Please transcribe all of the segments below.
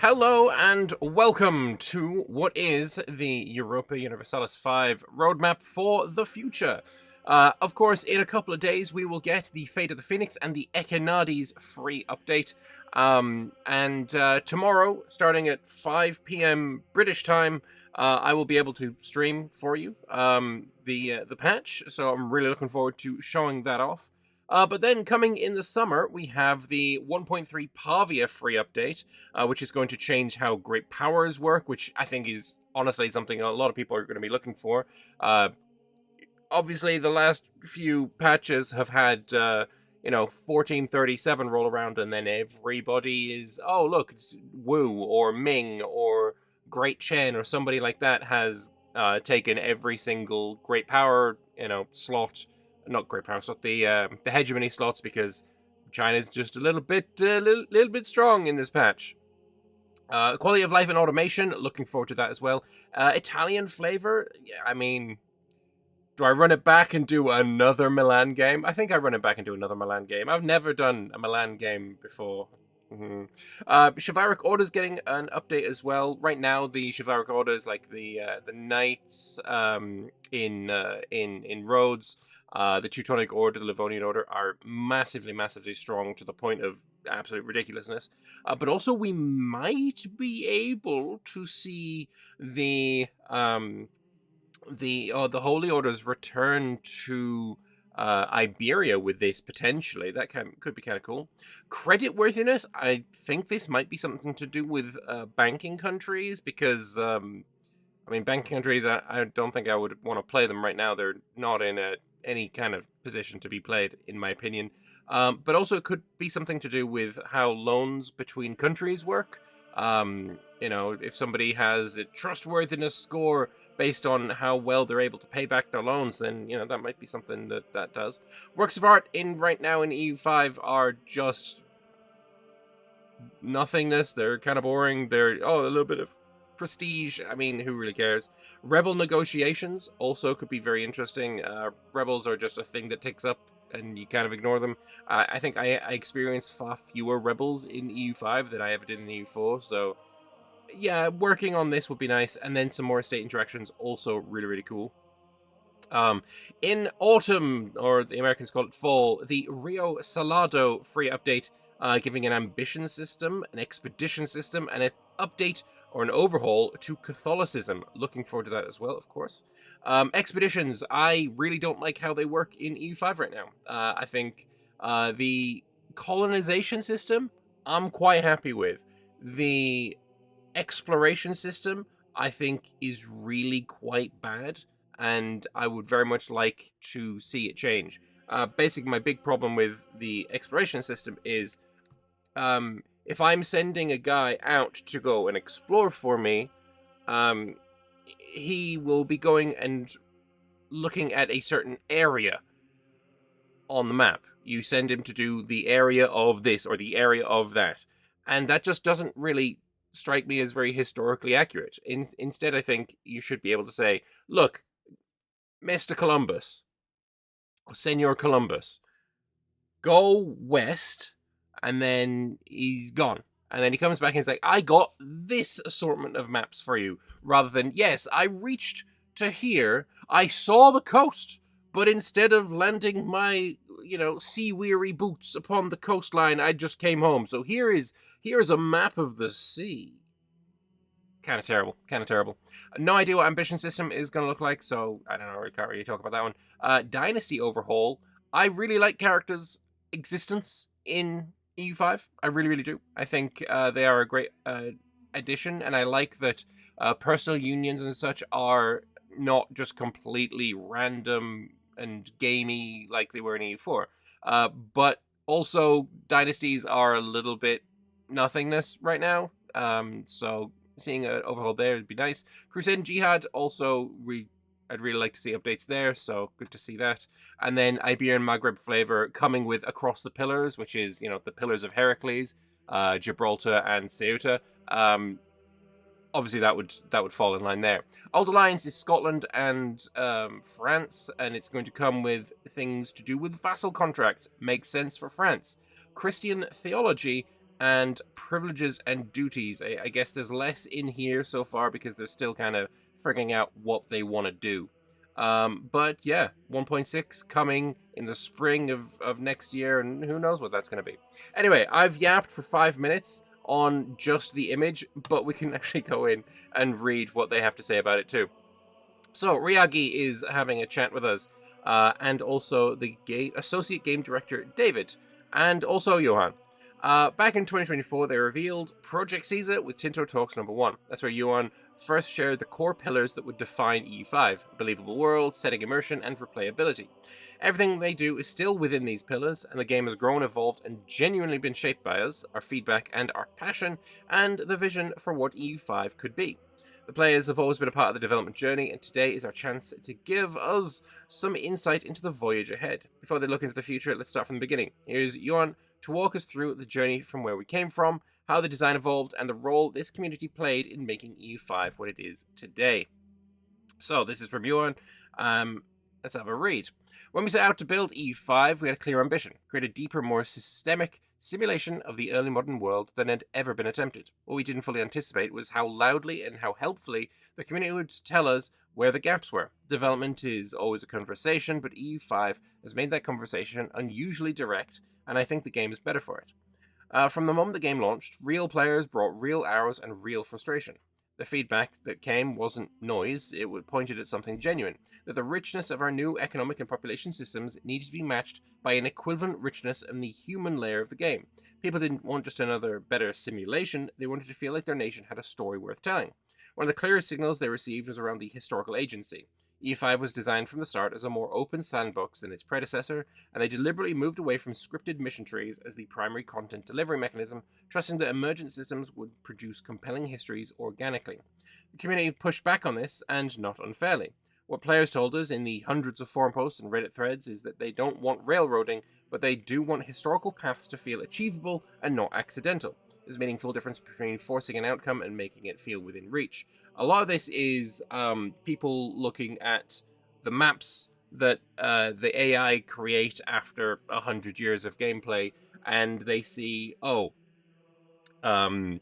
Hello and welcome to what is the Europa Universalis 5 roadmap for the future. Of course, in a couple of days, we will get the Fate of the Phoenix and the Echinades free update. Tomorrow, starting at 5 p.m. British time, I will be able to stream for you the patch. So I'm really looking forward to showing that off. But then coming in the summer, we have the 1.3 Pavia free update, which is going to change how great powers work, which I think is honestly something a lot of people are going to be looking for. Obviously, the last few patches have had, 1437 roll around, and then everybody is, oh, look, it's Wu or Ming or Great Chen or somebody like that has taken every single great power, slot. Not great power slot, the hegemony slots, because China's just a little bit strong in this patch. Quality of life and automation, looking forward to that as well. Italian flavor, yeah, I mean, do I run it back and do another Milan game? I think I run it back and do another Milan game. I've never done a Milan game before. Chivalric Order's getting an update as well. Right now, the Chivalric Orders, like the Knights in Rhodes, the Teutonic Order, the Livonian Order, are massively strong to the point of absolute ridiculousness. But also, we might be able to see the Holy Orders return to Iberia with this, potentially. That could be kind of cool. Creditworthiness, I think this might be something to do with banking countries, because banking countries, I don't think I would want to play them right now. They're not in any kind of position to be played, in my opinion. But also it could be something to do with how loans between countries work. If somebody has a trustworthiness score based on how well they're able to pay back their loans, then, that might be something that does. Works of art right now in EU5 are just nothingness. They're kind of boring. They're, a little bit of prestige. I mean, who really cares? Rebel negotiations also could be very interesting. Rebels are just a thing that ticks up and you kind of ignore them. I think I experienced far fewer rebels in EU5 than I ever did in EU4, so yeah, working on this would be nice. And then some more estate interactions, also really cool. In autumn, or the Americans call it fall, the Rio Salado free update, giving an ambition system, an expedition system, and an update or an overhaul to Catholicism. Looking forward to that as well, of course. Expeditions, I really don't like how they work in EU5 right now. I think the colonization system, I'm quite happy with. The exploration system, I think, is really quite bad, and I would very much like to see it change. Basically, my big problem with the exploration system is, if I'm sending a guy out to go and explore for me, he will be going and looking at a certain area on the map. You send him to do the area of this or the area of that, and that just doesn't really strike me as very historically accurate. Instead, I think you should be able to say, look, Mr. Columbus, Senor Columbus, go west, and then he's gone. And then he comes back and he's like, I got this assortment of maps for you. Rather than, yes, I reached to here, I saw the coast, but instead of landing my, sea-weary boots upon the coastline, I just came home. So here is a map of the sea. Kind of terrible. No idea what ambition system is going to look like, so I don't know, we can't really talk about that one. Dynasty overhaul. I really like characters' existence in EU5. I really do. I think they are a great addition, and I like that personal unions and such are not just completely random and gamey like they were in EU4. But also, dynasties are a little bit nothingness right now, so seeing an overhaul there would be nice. Crusade and Jihad also, I'd really like to see updates there, so good to see that. And then Iberian Maghreb flavor coming with Across the Pillars, which is, the Pillars of Heracles, Gibraltar and Ceuta. Obviously that would fall in line there. Old Alliance is Scotland and France, and it's going to come with things to do with vassal contracts. Makes sense for France. Christian theology and privileges and duties. I guess there's less in here so far because they're still kind of figuring out what they want to do. But yeah, 1.6 coming in the spring of next year, and who knows what that's going to be. Anyway, I've yapped for 5 minutes on just the image, but we can actually go in and read what they have to say about it too. So Ryagi is having a chat with us, and also the associate game director David, and also Johan. Back in 2024, they revealed Project Caesar with Tinto Talks #1. That's where Johan first shared the core pillars that would define EU5: believable world, setting immersion, and replayability. Everything they do is still within these pillars, and the game has grown, evolved, and genuinely been shaped by us, our feedback, and our passion, and the vision for what EU5 could be. The players have always been a part of the development journey, and today is our chance to give us some insight into the voyage ahead. Before they look into the future, let's start from the beginning. Here's Johan to walk us through the journey from where we came from, how the design evolved, and the role this community played in making EU5 what it is today. So, this is from Johan. Let's have a read. When we set out to build EU5, we had a clear ambition: create a deeper, more systemic simulation of the early modern world than had ever been attempted. What we didn't fully anticipate was how loudly and how helpfully the community would tell us where the gaps were. Development is always a conversation, but EU5 has made that conversation unusually direct, and I think the game is better for it. From the moment the game launched, real players brought real hours and real frustration. The feedback that came wasn't noise, it pointed at something genuine: that the richness of our new economic and population systems needed to be matched by an equivalent richness in the human layer of the game. People didn't want just another better simulation, they wanted to feel like their nation had a story worth telling. One of the clearest signals they received was around the historical agency. E5 was designed from the start as a more open sandbox than its predecessor, and they deliberately moved away from scripted mission trees as the primary content delivery mechanism, trusting that emergent systems would produce compelling histories organically. The community pushed back on this, and not unfairly. What players told us in the hundreds of forum posts and Reddit threads is that they don't want railroading, but they do want historical paths to feel achievable and not accidental. There's a meaningful difference between forcing an outcome and making it feel within reach. A lot of this is people looking at the maps that the AI create after 100 years of gameplay, and they see, oh, um,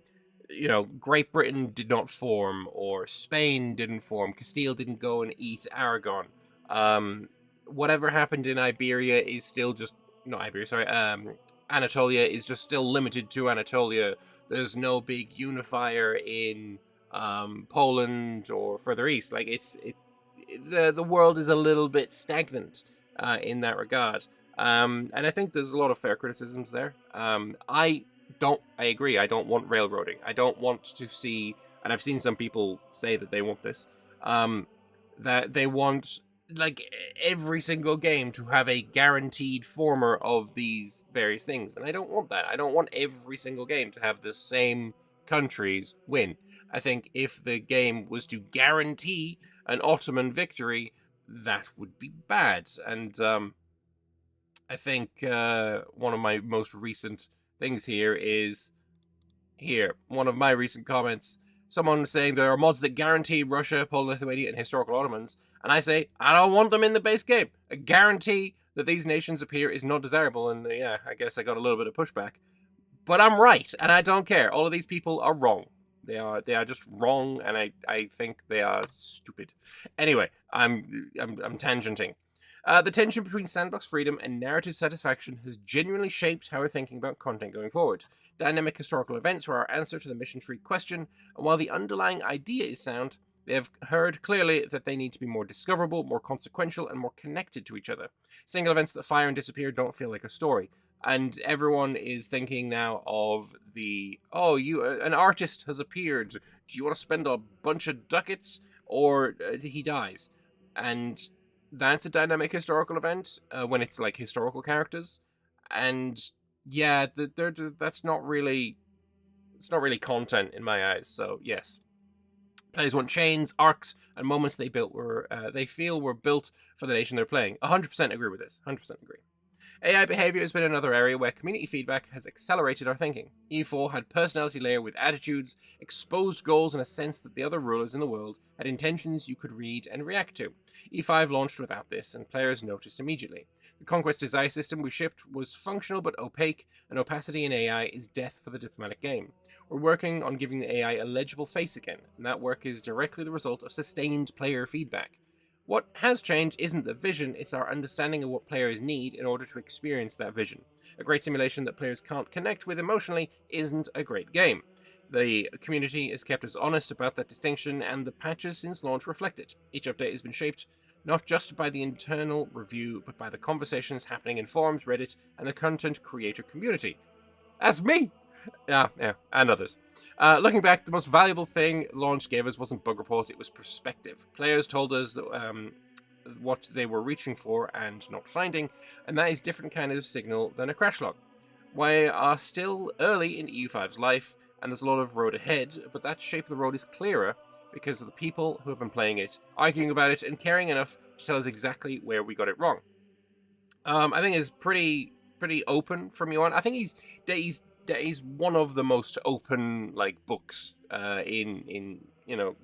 Great Britain did not form, or Spain didn't form, Castile didn't go and eat Aragon. Whatever happened in Iberia is still just not Iberia. Sorry, Anatolia is just still limited to Anatolia. There's no big unifier in Poland or further east. Like the world is a little bit stagnant in that regard. And I think there's a lot of fair criticisms there. I agree. I don't want railroading. I don't want to see, and I've seen some people say that they want this, that they want like every single game to have a guaranteed former of these various things, and I don't want that. I don't want every single game to have the same countries win. I think if the game was to guarantee an Ottoman victory, that would be bad. And I think one of my most recent things here is one of my recent comments. Someone saying there are mods that guarantee Russia, Poland, Lithuania, and historical Ottomans, and I say I don't want them in the base game. A guarantee that these nations appear is not desirable, and yeah, I guess I got a little bit of pushback. But I'm right, and I don't care. All of these people are wrong. They are just wrong, and I think they are stupid. Anyway, I'm tangenting. The tension between sandbox freedom and narrative satisfaction has genuinely shaped how we're thinking about content going forward. Dynamic historical events are our answer to the mission tree question, and while the underlying idea is sound, they have heard clearly that they need to be more discoverable, more consequential, and more connected to each other. Single events that fire and disappear don't feel like a story. And everyone is thinking now of an artist has appeared. Do you want to spend a bunch of ducats, or he dies? And that's a dynamic historical event when it's like historical characters, and yeah, that's not really, it's not really content in my eyes. So yes, players want chains, arcs, and moments they feel were built for the nation they're playing. 100% agree with this. 100% agree. AI behavior has been another area where community feedback has accelerated our thinking. EU4 had personality layer with attitudes, exposed goals, and a sense that the other rulers in the world had intentions you could read and react to. E5 launched without this, and players noticed immediately. The Conquest Desire system we shipped was functional but opaque, and opacity in AI is death for the diplomatic game. We're working on giving the AI a legible face again, and that work is directly the result of sustained player feedback. What has changed isn't the vision, it's our understanding of what players need in order to experience that vision. A great simulation that players can't connect with emotionally isn't a great game. The community has kept us honest about that distinction, and the patches since launch reflect it. Each update has been shaped not just by the internal review, but by the conversations happening in forums, Reddit, and the content creator community. That's me! Yeah, and others. Looking back, the most valuable thing launch gave us wasn't bug reports, it was perspective. Players told us that, what they were reaching for and not finding, and that is different kind of signal than a crash log. We are still early in EU5's life, and there's a lot of road ahead, but that shape of the road is clearer because of the people who have been playing it, arguing about it, and caring enough to tell us exactly where we got it wrong. I think it's pretty open from you on. I think he's one of the most open like books in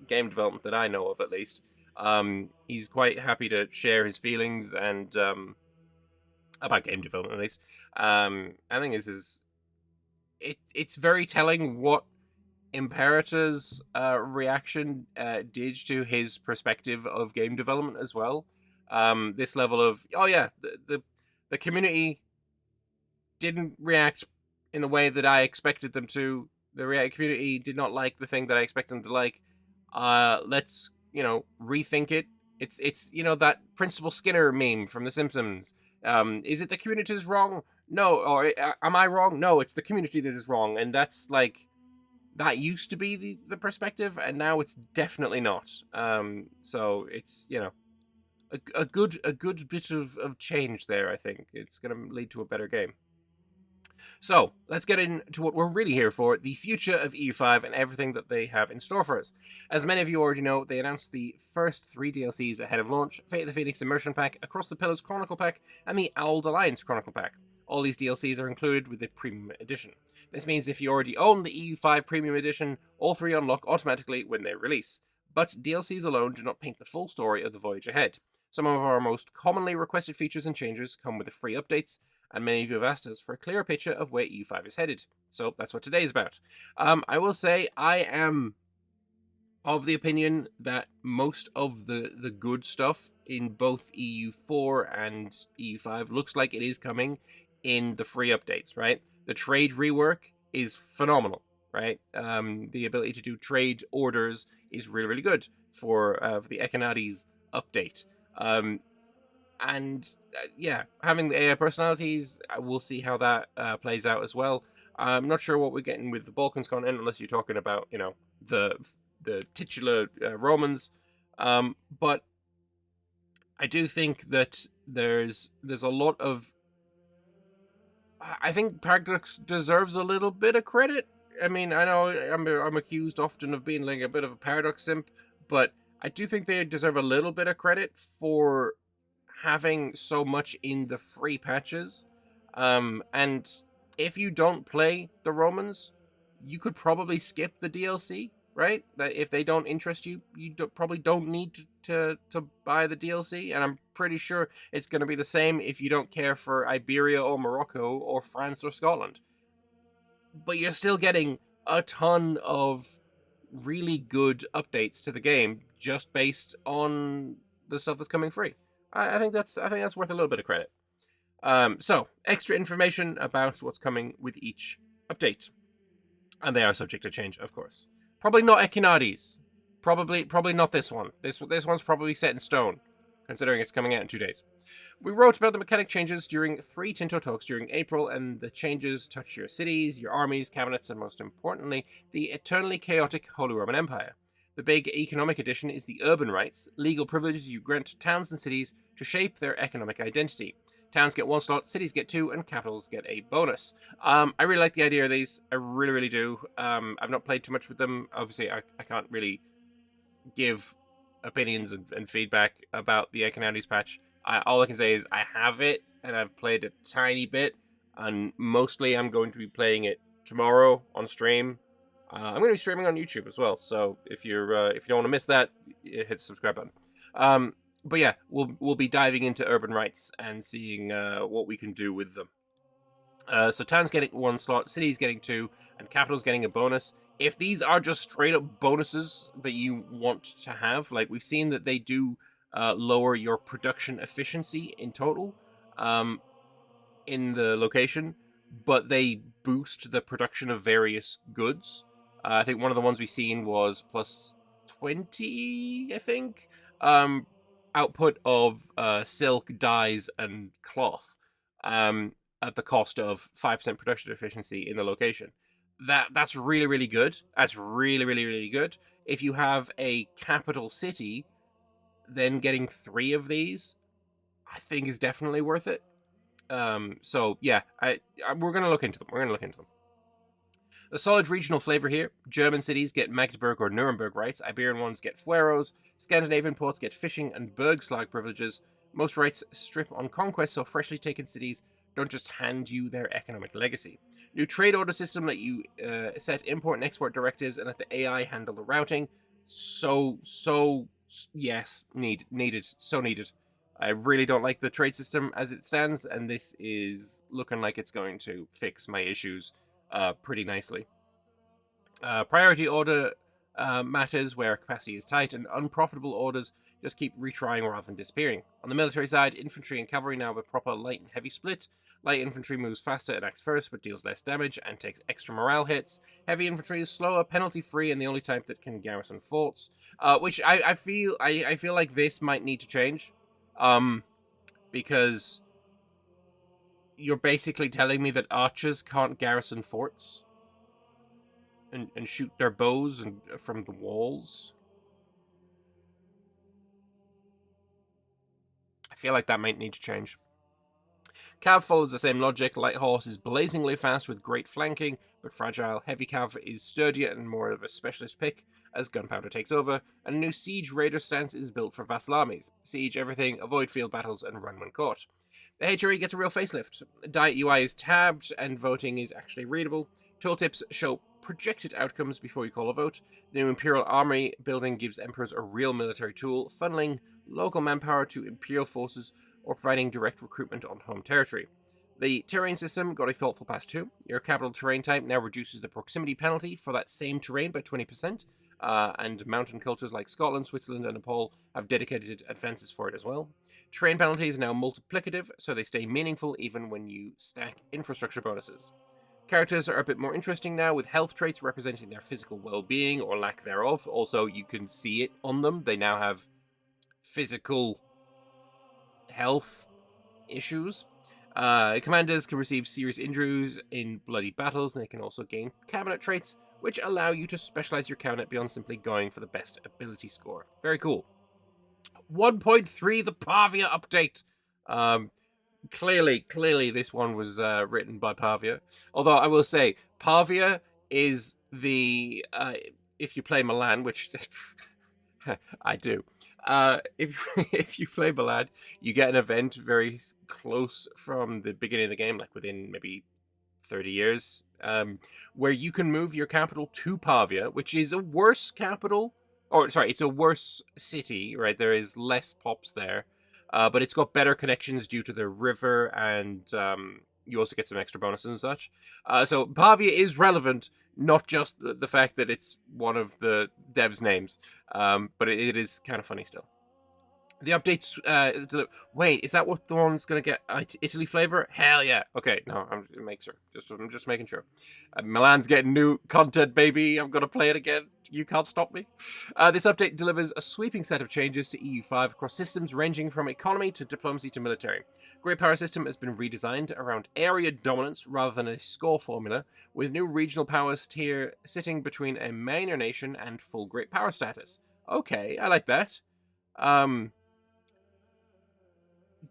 game development that I know of, at least. He's quite happy to share his feelings and about game development, at least. I think it's very telling what Imperator's reaction did to his perspective of game development as well. This level of the community didn't react in the way that I expected them to. The community did not like the thing that I expected them to like. Let's rethink it. It's that Principal Skinner meme from The Simpsons. Is it the community's wrong? No, or am I wrong? No, it's the community that is wrong, and that's like that used to be the perspective, and now it's definitely not. So it's a good bit of change there. I think it's going to lead to a better game. So let's get into what we're really here for, the future of EU5 and everything that they have in store for us. As many of you already know, they announced the first 3 DLCs ahead of launch: Fate of the Phoenix Immersion Pack, Across the Pillars Chronicle Pack, and the Owled Alliance Chronicle Pack. All these DLCs are included with the Premium Edition. This means if you already own the EU5 Premium Edition, all 3 unlock automatically when they release. But DLCs alone do not paint the full story of the voyage ahead. Some of our most commonly requested features and changes come with the free updates, and many of you have asked us for a clearer picture of where EU5 is headed. So that's what today is about. I will say I am of the opinion that most of the good stuff in both EU4 and EU5 looks like it is coming in the free updates, right? The trade rework is phenomenal, right? The ability to do trade orders is really, really good for the Echinades update. Having the AI personalities, we'll see how that plays out as well. I'm not sure what we're getting with the Balkans content, unless you're talking about, the titular Romans. But I do think that there's a lot of. I think Paradox deserves a little bit of credit. I mean, I know I'm accused often of being like a bit of a Paradox simp, but I do think they deserve a little bit of credit for having so much in the free patches. And if you don't play the Romans, you could probably skip the DLC, right? That if they don't interest you, probably don't need to buy the DLC. And I'm pretty sure it's going to be the same if you don't care for Iberia or Morocco or France or Scotland. But you're still getting a ton of really good updates to the game just based on the stuff that's coming free. I think that's worth a little bit of credit. So extra information about what's coming with each update, and they are subject to change, of course. Probably not Echinades. Probably not this one. This one's probably set in stone, considering it's coming out in 2 days. We wrote about the mechanic changes during 3 Tinto talks during April, and the changes touch your cities, your armies, cabinets, and most importantly, the eternally chaotic Holy Roman Empire. The big economic addition is the urban rights, legal privileges you grant to towns and cities to shape their economic identity. Towns get 1 slot, cities get 2, and capitals get a bonus. I really like the idea of these. I really, really do. I've not played too much with them. Obviously, I can't really give opinions and feedback about the Echinades patch. All I can say is I have it, and I've played a tiny bit, and mostly I'm going to be playing it tomorrow on stream. I'm going to be streaming on YouTube as well, so if you don't want to miss that, hit the subscribe button. But yeah, we'll be diving into urban rights and seeing what we can do with them. So town's getting 1 slot, city's getting 2, and capital's getting a bonus. If these are just straight up bonuses that you want to have, like we've seen that they do lower your production efficiency in total in the location, but they boost the production of various goods. I think one of the ones we've seen was plus 20, I think, output of silk, dyes, and cloth. At the cost of 5% production efficiency in the location. That's really, really good. That's really, really, really good. If you have a capital city, then getting 3 of these, I think, is definitely worth it. So yeah, we're gonna look into them. We're gonna look into them. A solid regional flavor here. German cities get Magdeburg or Nuremberg rights. Iberian ones get fueros. Scandinavian ports get fishing and Bergslag privileges. Most rights strip on conquest, so freshly taken cities don't just hand you their economic legacy. New trade order system let you set import and export directives and let the AI handle the routing. Yes, needed, so needed. I really don't like the trade system as it stands, and this is looking like it's going to fix my issues pretty nicely. Priority order matters where capacity is tight, and unprofitable orders just keep retrying rather than disappearing. On the military side, infantry and cavalry now have a proper light and heavy split. Light infantry moves faster and acts first, but deals less damage and takes extra morale hits. Heavy infantry is slower, penalty free, and the only type that can garrison forts. Which I feel like this might need to change, because you're basically telling me that archers can't garrison forts and shoot their bows and from the walls. I feel like that might need to change. Cav follows the same logic. Light horse is blazingly fast with great flanking, but fragile. Heavy cav is sturdier and more of a specialist pick as gunpowder takes over, and a new siege raider stance is built for vassal armies. Siege everything, avoid field battles, and run when caught. The HRE gets a real facelift. Diet UI is tabbed, and voting is actually readable. Tooltips show projected outcomes before you call a vote. The new Imperial Army building gives emperors a real military tool, funneling local manpower to Imperial forces or providing direct recruitment on home territory. The terrain system got a thoughtful pass too. Your capital terrain type now reduces the proximity penalty for that same terrain by 20%, and mountain cultures like Scotland, Switzerland, and Nepal have dedicated advances for it as well. Terrain penalty is now multiplicative, so they stay meaningful even when you stack infrastructure bonuses. Characters are a bit more interesting now, with health traits representing their physical well-being or lack thereof. Also, you can see it on them. They now have physical health issues. Commanders can receive serious injuries in bloody battles, and they can also gain cabinet traits, which allow you to specialize your cabinet beyond simply going for the best ability score. Very cool. 1.3, the Pavia update. Clearly, this one was written by Pavia. Although I will say, Pavia is the if you play Milan, which I do. If you play Milan, you get an event very close from the beginning of the game, like within maybe 30 years, where you can move your capital to Pavia, which is a worse capital, or sorry, it's a worse city, right? There is less pops there, but it's got better connections due to the river, and you also get some extra bonuses and such. So Pavia is relevant, not just the fact that it's one of the devs' names, but it is kind of funny still. The updates. Wait, is that what the one's gonna get? Italy flavor? Hell yeah! Okay, no, I'm just making sure. Milan's getting new content, baby. I'm gonna play it again. You can't stop me. This update delivers a sweeping set of changes to EU5 across systems ranging from economy to diplomacy to military. Great Power system has been redesigned around area dominance rather than a score formula, with new regional powers tier sitting between a minor nation and full Great Power status. Okay, I like that.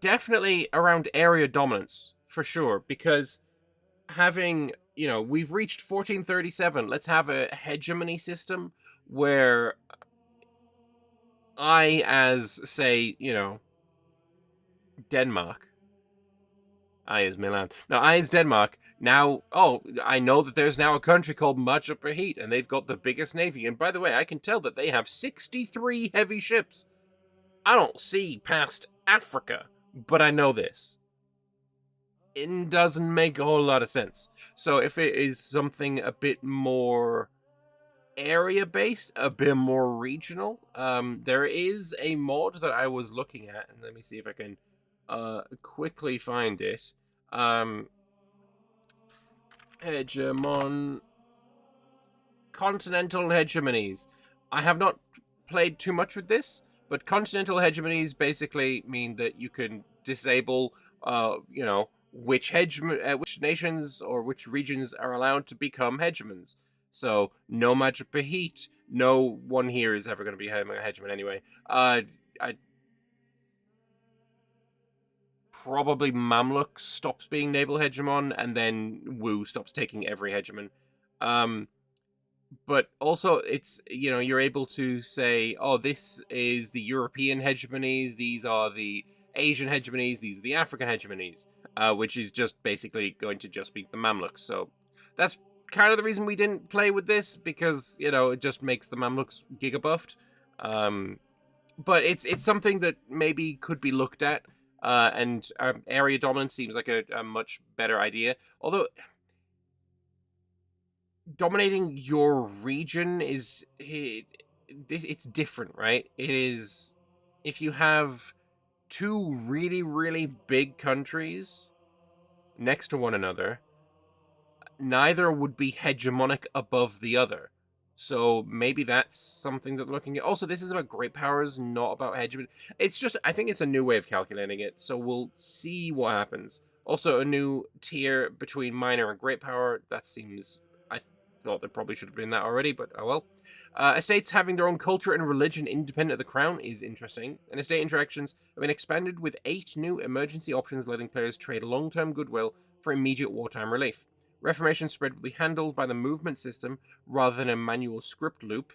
Definitely around area dominance, for sure, because having, we've reached 1437. Let's have a hegemony system where I, as, say, Denmark, I is Milan. No, I is Denmark. Now, oh, I know that there's now a country called Majapahit, and they've got the biggest navy. And by the way, I can tell that they have 63 heavy ships. I don't see past Africa, but I know this. It doesn't make a whole lot of sense. So if it is something a bit more area based, a bit more regional, there is a mod that I was looking at, and let me see if I can quickly find it. Hegemon Continental Hegemonies. I have not played too much with this, but continental hegemonies basically mean that you can disable, which nations or which regions are allowed to become hegemons. So no Majapahit, no one here is ever going to be a hegemon anyway. I probably Mamluk stops being naval hegemon, and then Wu stops taking every hegemon. But also it's, you're able to say, oh, this is the European hegemonies, these are the Asian hegemonies, these are the African hegemonies, which is just basically going to just be the Mamluks. So that's kind of the reason we didn't play with this, because it just makes the Mamluks gigabuffed. But it's something that maybe could be looked at, and area dominance seems like a much better idea, although dominating your region it's different, right? It is, if you have two really, really big countries next to one another, neither would be hegemonic above the other. So maybe that's something that they're looking at. Also, this is about great powers, not about hegemony. It's just, I think it's a new way of calculating it, so we'll see what happens. Also, a new tier between minor and great power. That seems, I thought there probably should have been that already, but oh well. Estates having their own culture and religion independent of the crown is interesting, and estate interactions have been expanded with 8 new emergency options, letting players trade long-term goodwill for immediate wartime relief. Reformation spread will be handled by the movement system rather than a manual script loop,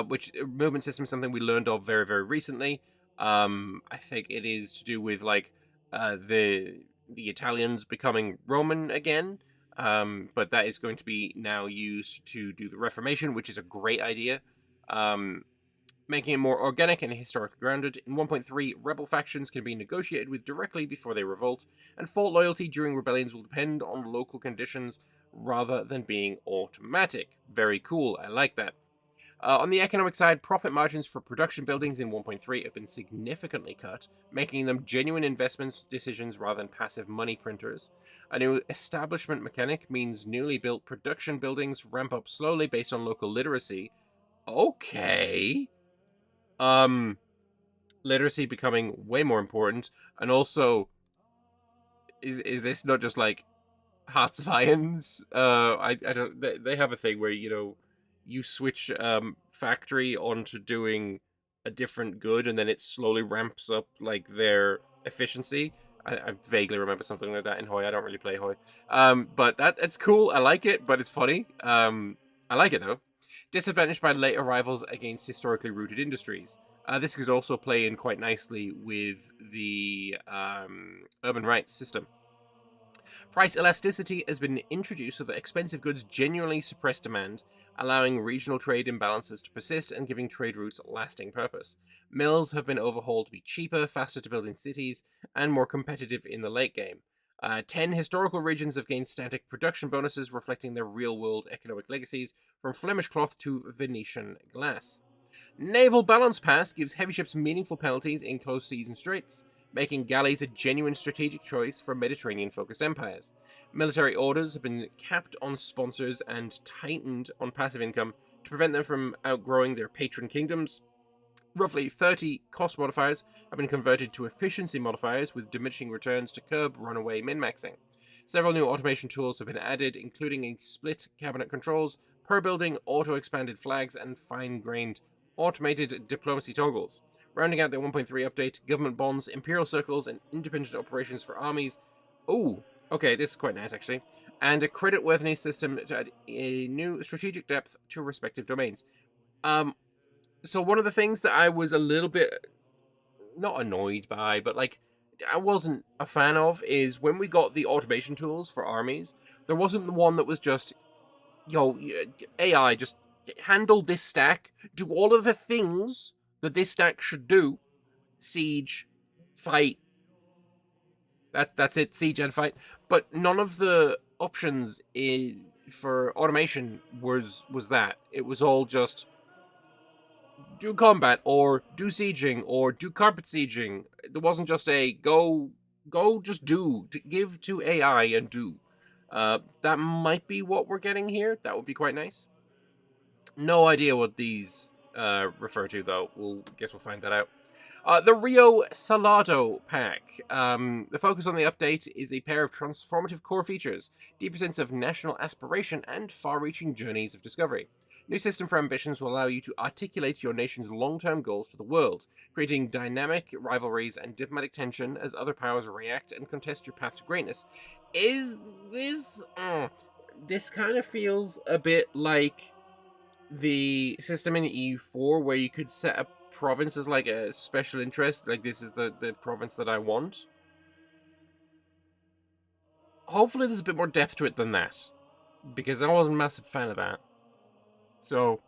which movement system is something we learned of very, very recently. I think it is to do with the Italians becoming Roman again. But that is going to be now used to do the Reformation, which is a great idea. Making it more organic and historically grounded. In 1.3, rebel factions can be negotiated with directly before they revolt, and fort loyalty during rebellions will depend on local conditions rather than being automatic. Very cool, I like that. On the economic side, profit margins for production buildings in 1.3 have been significantly cut, making them genuine investment decisions rather than passive money printers. A new establishment mechanic means newly built production buildings ramp up slowly based on local literacy. Okay. Literacy becoming way more important, and also, is this not just like Hearts of Irons? I don't. They have a thing where you switch factory onto doing a different good, and then it slowly ramps up like their efficiency. I vaguely remember something like that in Hoi. I don't really play Hoi, but it's cool. I like it, but it's funny. I like it though. Disadvantaged by late arrivals against historically rooted industries. This could also play in quite nicely with the urban rights system. Price elasticity has been introduced so that expensive goods genuinely suppress demand, allowing regional trade imbalances to persist and giving trade routes lasting purpose. Mills have been overhauled to be cheaper, faster to build in cities, and more competitive in the late game. 10 historical regions have gained static production bonuses reflecting their real-world economic legacies, from Flemish cloth to Venetian glass. Naval Balance Pass gives heavy ships meaningful penalties in close seas and straits, making galleys a genuine strategic choice for Mediterranean-focused empires. Military orders have been capped on sponsors and tightened on passive income to prevent them from outgrowing their patron kingdoms. Roughly 30 cost modifiers have been converted to efficiency modifiers with diminishing returns to curb runaway min-maxing. Several new automation tools have been added, including a split cabinet controls, per-building auto-expanded flags, and fine-grained automated diplomacy toggles. Rounding out the 1.3 update, government bonds, imperial circles, and independent operations for armies. Oh, okay, this is quite nice actually. And a credit-worthiness system to add a new strategic depth to respective domains. So one of the things that I was a little bit not annoyed by, but like I wasn't a fan of is when we got the automation tools for armies, there wasn't the one that was just, yo, AI, just handle this stack, do all of the things that this stack should do, siege, fight, that's it, siege and fight. But none of the options for automation was that. It was all just do combat or do sieging or do carpet sieging. There wasn't just a go just do, give to AI and do. That might be what we're getting here. That would be quite nice. No idea what these refer to, though. We'll find that out. The Rio Salado pack. The focus on the update is a pair of transformative core features, deeper sense of national aspiration, and far-reaching journeys of discovery. New system for ambitions will allow you to articulate your nation's long-term goals to the world, creating dynamic rivalries and diplomatic tension as other powers react and contest your path to greatness. Is this... this kind of feels a bit like the system in EU4 where you could set a province as like a special interest, like this is the province that I want. Hopefully there's a bit more depth to it than that, because I wasn't a massive fan of that. So,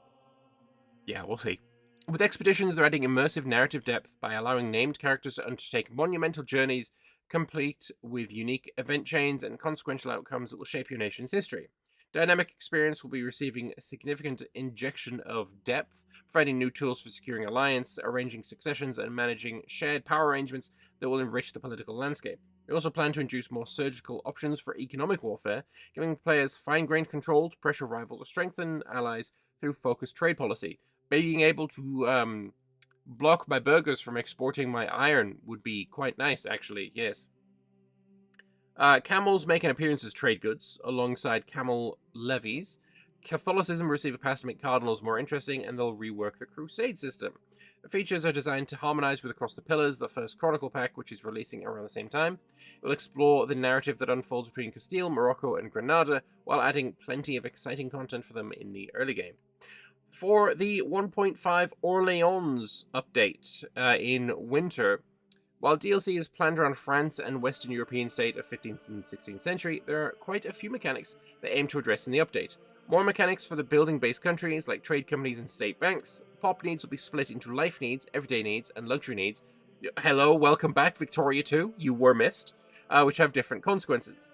yeah, we'll see. With expeditions, they're adding immersive narrative depth by allowing named characters to undertake monumental journeys, complete with unique event chains and consequential outcomes that will shape your nation's history. Dynamic experience will be receiving a significant injection of depth, providing new tools for securing alliance, arranging successions, and managing shared power arrangements that will enrich the political landscape. We also plan to introduce more surgical options for economic warfare, giving players fine-grained control to pressure rivals or strengthen allies through focused trade policy. Being able to block my burgers from exporting my iron would be quite nice, actually, yes. Camels make an appearance as trade goods, alongside camel levies. Catholicism receive a pass to make cardinals more interesting, and they'll rework the crusade system. The features are designed to harmonize with Across the Pillars, the first Chronicle pack, which is releasing around the same time. It will explore the narrative that unfolds between Castile, Morocco, and Granada, while adding plenty of exciting content for them in the early game. For the 1.5 Orleans update in winter, while DLC is planned around France and Western European state of 15th and 16th century, there are quite a few mechanics they aim to address in the update. More mechanics for the building-based countries like trade companies and state banks. Pop needs will be split into life needs, everyday needs, and luxury needs. Hello, welcome back, Victoria 2. You were missed, which have different consequences.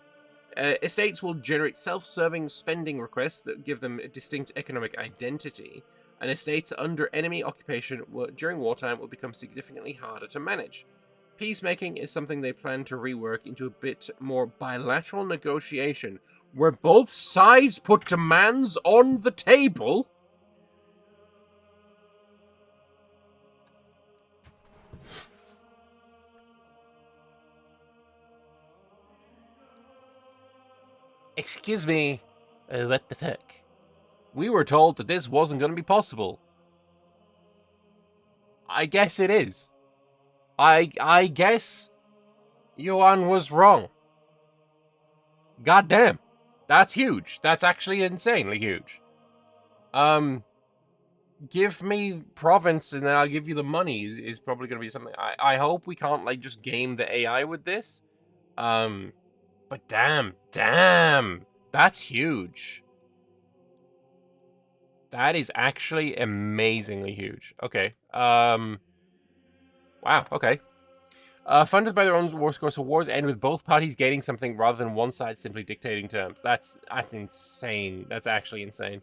Estates will generate self-serving spending requests that give them a distinct economic identity, and estates under enemy occupation during wartime will become significantly harder to manage. Peacemaking is something they plan to rework into a bit more bilateral negotiation, where both sides put demands on the table. Excuse me, what the fuck? We were told that this wasn't going to be possible. I guess it is. I guess Yuan was wrong. God damn. That's huge. That's actually insanely huge. Give me province and then I'll give you the money is probably going to be something. I hope we can't, like, just game the AI with this. But damn. That's huge. That is actually amazingly huge. Okay. Wow, okay. Funded by their own war score, so wars end with both parties gaining something rather than one side simply dictating terms. That's insane. That's actually insane.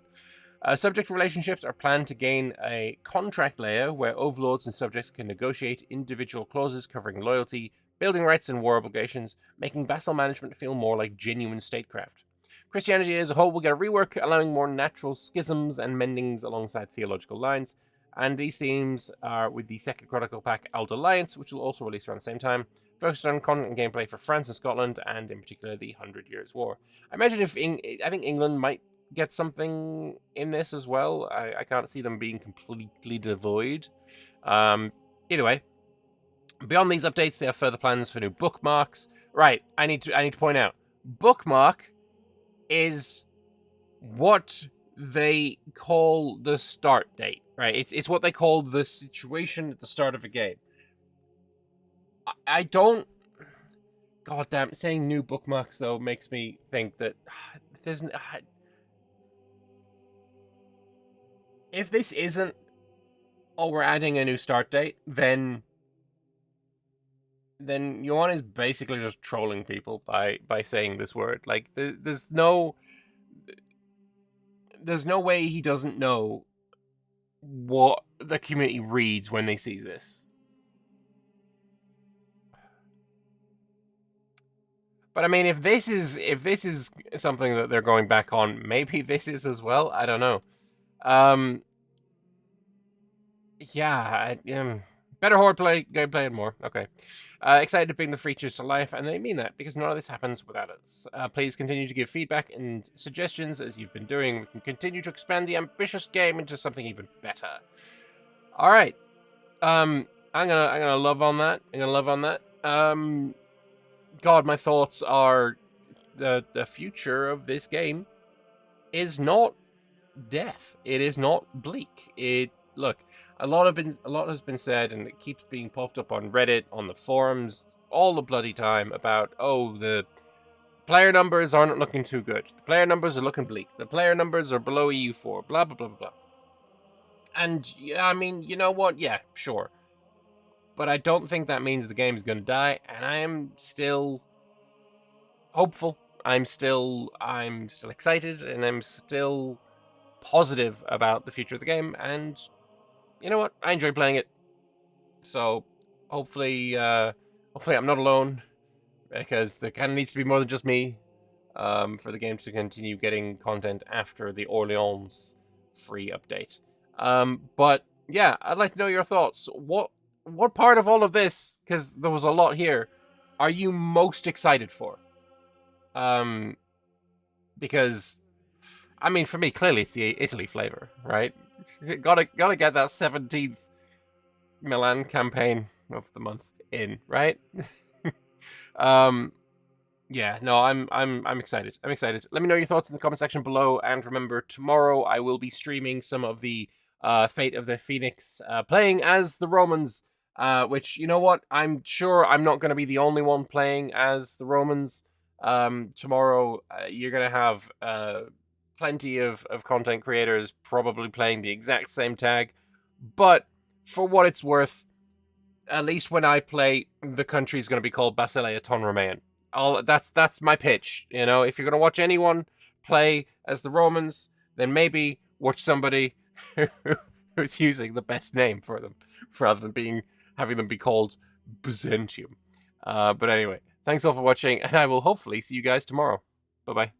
Subject relationships are planned to gain a contract layer where overlords and subjects can negotiate individual clauses covering loyalty, building rights, and war obligations, making vassal management feel more like genuine statecraft. Christianity as a whole will get a rework, allowing more natural schisms and mendings alongside theological lines. And these themes are with the second Chronicle pack, Old Alliance, which will also release around the same time, focused on content and gameplay for France and Scotland, and in particular the 100 Years' War. I imagine I think England might get something in this as well. I can't see them being completely devoid. Either way, beyond these updates, they have further plans for new bookmarks. Right, I need to point out, bookmark is what they call the start date, right? It's what they call the situation at the start of a game. I don't goddamn, saying new bookmarks though makes me think that there's if this isn't, oh, we're adding a new start date, then Yuan is basically just trolling people by saying this word. Like there's no way he doesn't know what the community reads when they see this. But I mean, if this is something that they're going back on, maybe this is as well. I don't know. Yeah, better horde gameplay and more. Okay. Excited to bring the features to life, and they mean that because none of this happens without us. Please continue to give feedback and suggestions as you've been doing. We can continue to expand the ambitious game into something even better. All right. I'm gonna love on that. God, my thoughts are the future of this game is not death. It is not bleak. Look, a lot has been said, and it keeps being popped up on Reddit, on the forums, all the bloody time about, oh, the player numbers aren't looking too good. The player numbers are looking bleak. The player numbers are below EU4. Blah blah blah blah blah. And yeah, I mean, you know what? Yeah, sure. But I don't think that means the game's gonna die, and I am still hopeful. I'm still excited, and I'm still positive about the future of the game, and you know what? I enjoy playing it. So hopefully I'm not alone, because there kind of needs to be more than just me for the game to continue getting content after the Orleans free update. But yeah, I'd like to know your thoughts. What part of all of this, because there was a lot here, are you most excited for? Because I mean, for me, clearly it's the Italy flavor, right? Gotta get that 17th Milan campaign of the month in, right? Yeah, no, I'm excited. I'm excited. Let me know your thoughts in the comment section below, and remember, tomorrow I will be streaming some of the Fate of the Phoenix, playing as the Romans, which, you know what, I'm sure I'm not going to be the only one playing as the Romans. Tomorrow you're going to have plenty of content creators probably playing the exact same tag, but for what it's worth, at least when I play, the country's going to be called Basileia Ton Romaean. That's my pitch. You know, if you're going to watch anyone play as the Romans, then maybe watch somebody who's using the best name for them, rather than having them be called Byzantium. But anyway, thanks all for watching, and I will hopefully see you guys tomorrow. Bye-bye.